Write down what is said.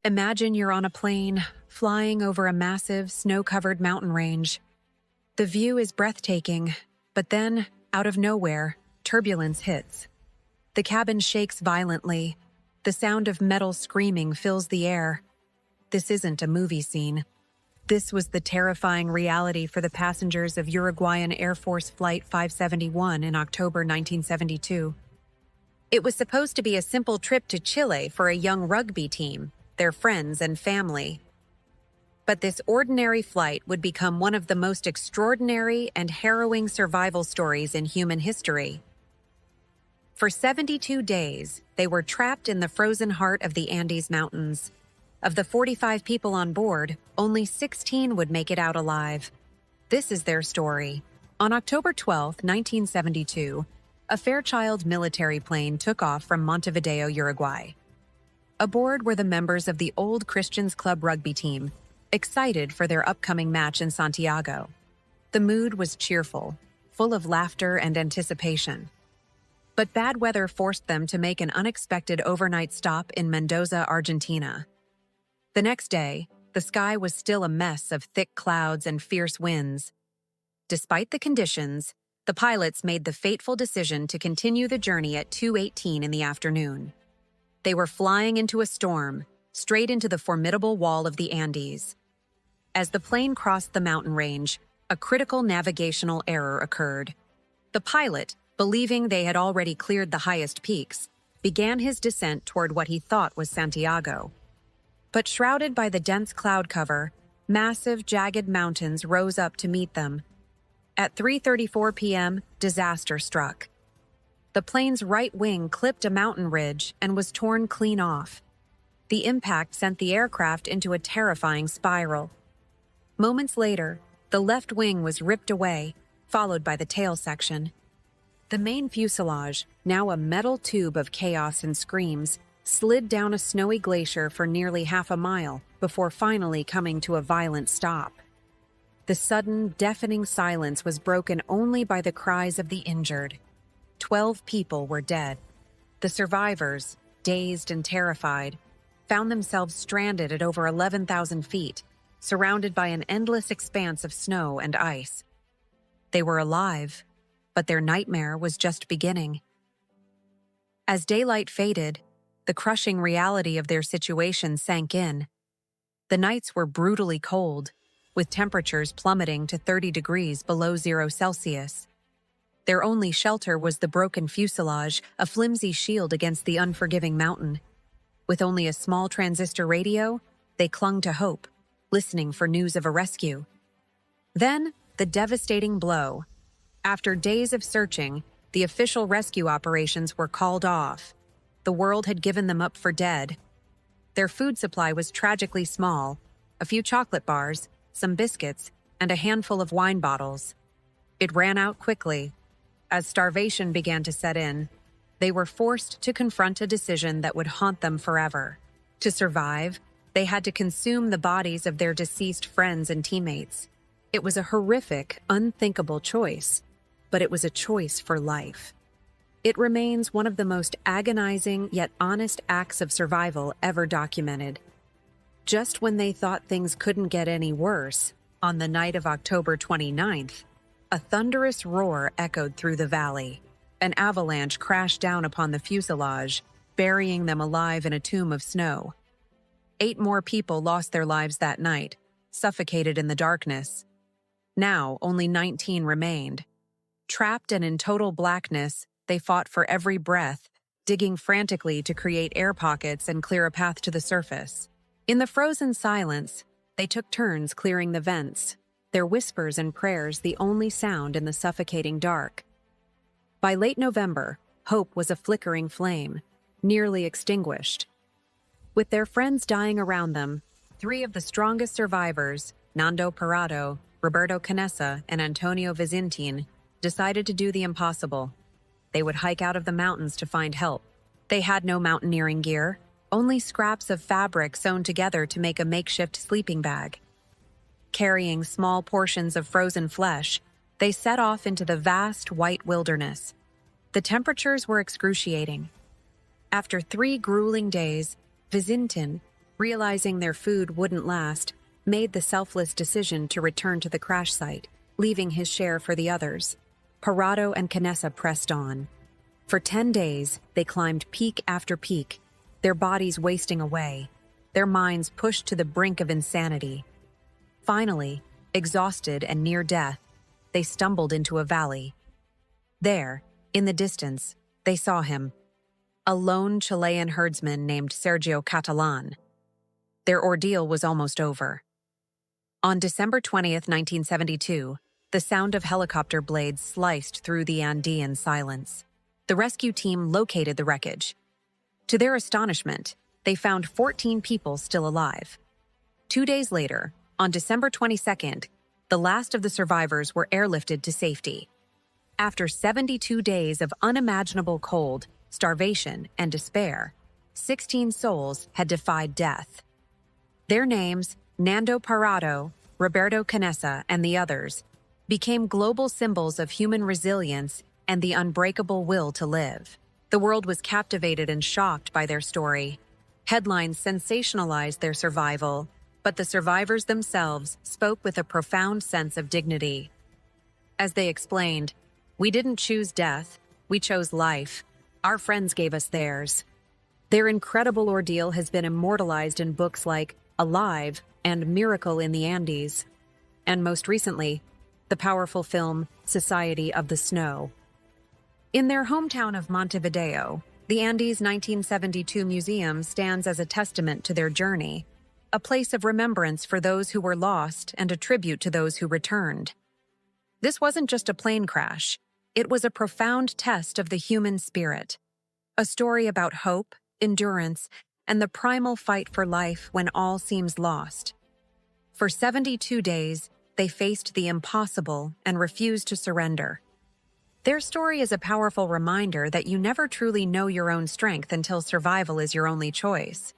Imagine you're on a plane, flying over a massive, snow-covered mountain range. The view is breathtaking, but then, out of nowhere, turbulence hits. The cabin shakes violently. The sound of metal screaming fills the air. This isn't a movie scene. This was the terrifying reality for the passengers of Uruguayan Air Force Flight 571 in October 1972. It was supposed to be a simple trip to Chile for a young rugby team, their friends and family. But this ordinary flight would become one of the most extraordinary and harrowing survival stories in human history. For 72 days, they were trapped in the frozen heart of the Andes Mountains. Of the 45 people on board, only 16 would make it out alive. This is their story. On October 12, 1972, a Fairchild military plane took off from Montevideo, Uruguay. Aboard were the members of the Old Christians Club rugby team, excited for their upcoming match in Santiago. The mood was cheerful, full of laughter and anticipation. But bad weather forced them to make an unexpected overnight stop in Mendoza, Argentina. The next day, the sky was still a mess of thick clouds and fierce winds. Despite the conditions, the pilots made the fateful decision to continue the journey at 2:18 in the afternoon. They were flying into a storm, straight into the formidable wall of the Andes. As the plane crossed the mountain range, a critical navigational error occurred. The pilot, believing they had already cleared the highest peaks, began his descent toward what he thought was Santiago. But shrouded by the dense cloud cover, massive, jagged mountains rose up to meet them. At 3:34 p.m., disaster struck. The plane's right wing clipped a mountain ridge and was torn clean off. The impact sent the aircraft into a terrifying spiral. Moments later, the left wing was ripped away, followed by the tail section. The main fuselage, now a metal tube of chaos and screams, slid down a snowy glacier for nearly half a mile before finally coming to a violent stop. The sudden, deafening silence was broken only by the cries of the injured. 12 people were dead. The survivors, dazed and terrified, found themselves stranded at over 11,000 feet, surrounded by an endless expanse of snow and ice. They were alive, but their nightmare was just beginning. As daylight faded, the crushing reality of their situation sank in. The nights were brutally cold, with temperatures plummeting to 30 degrees below 0 Celsius. Their only shelter was the broken fuselage, a flimsy shield against the unforgiving mountain. With only a small transistor radio, they clung to hope, listening for news of a rescue. Then, the devastating blow. After days of searching, the official rescue operations were called off. The world had given them up for dead. Their food supply was tragically small: a few chocolate bars, some biscuits, and a handful of wine bottles. It ran out quickly. As starvation began to set in, they were forced to confront a decision that would haunt them forever. To survive, they had to consume the bodies of their deceased friends and teammates. It was a horrific, unthinkable choice, but it was a choice for life. It remains one of the most agonizing yet honest acts of survival ever documented. Just when they thought things couldn't get any worse, on the night of October 29th, a thunderous roar echoed through the valley. An avalanche crashed down upon the fuselage, burying them alive in a tomb of snow. 8 more people lost their lives that night, suffocated in the darkness. Now, only 19 remained. Trapped and in total blackness, they fought for every breath, digging frantically to create air pockets and clear a path to the surface. In the frozen silence, they took turns clearing the vents, their whispers and prayers the only sound in the suffocating dark. By late November, hope was a flickering flame, nearly extinguished. With their friends dying around them, 3 of the strongest survivors, Nando Parado, Roberto Canessa, and Antonio Vizintin, decided to do the impossible. They would hike out of the mountains to find help. They had no mountaineering gear, only scraps of fabric sewn together to make a makeshift sleeping bag. Carrying small portions of frozen flesh, they set off into the vast white wilderness. The temperatures were excruciating. After 3 grueling days, Vizintin, realizing their food wouldn't last, made the selfless decision to return to the crash site, leaving his share for the others. Parado and Canessa pressed on. For 10 days, they climbed peak after peak, their bodies wasting away, their minds pushed to the brink of insanity. Finally, exhausted and near death, they stumbled into a valley. There, in the distance, they saw him, a lone Chilean herdsman named Sergio Catalan. Their ordeal was almost over. On December 20th, 1972, the sound of helicopter blades sliced through the Andean silence. The rescue team located the wreckage. To their astonishment, they found 14 people still alive. 2 days later, on December 22nd, the last of the survivors were airlifted to safety. After 72 days of unimaginable cold, starvation, and despair, 16 souls had defied death. Their names, Nando Parado, Roberto Canessa, and the others, became global symbols of human resilience and the unbreakable will to live. The world was captivated and shocked by their story. Headlines sensationalized their survival, but the survivors themselves spoke with a profound sense of dignity. As they explained, "We didn't choose death, we chose life. Our friends gave us theirs." Their incredible ordeal has been immortalized in books like Alive and Miracle in the Andes, and most recently, the powerful film Society of the Snow. In their hometown of Montevideo, the Andes 1972 Museum stands as a testament to their journey, a place of remembrance for those who were lost and a tribute to those who returned. This wasn't just a plane crash, it was a profound test of the human spirit, a story about hope, endurance, and the primal fight for life when all seems lost. For 72 days, they faced the impossible and refused to surrender. Their story is a powerful reminder that you never truly know your own strength until survival is your only choice.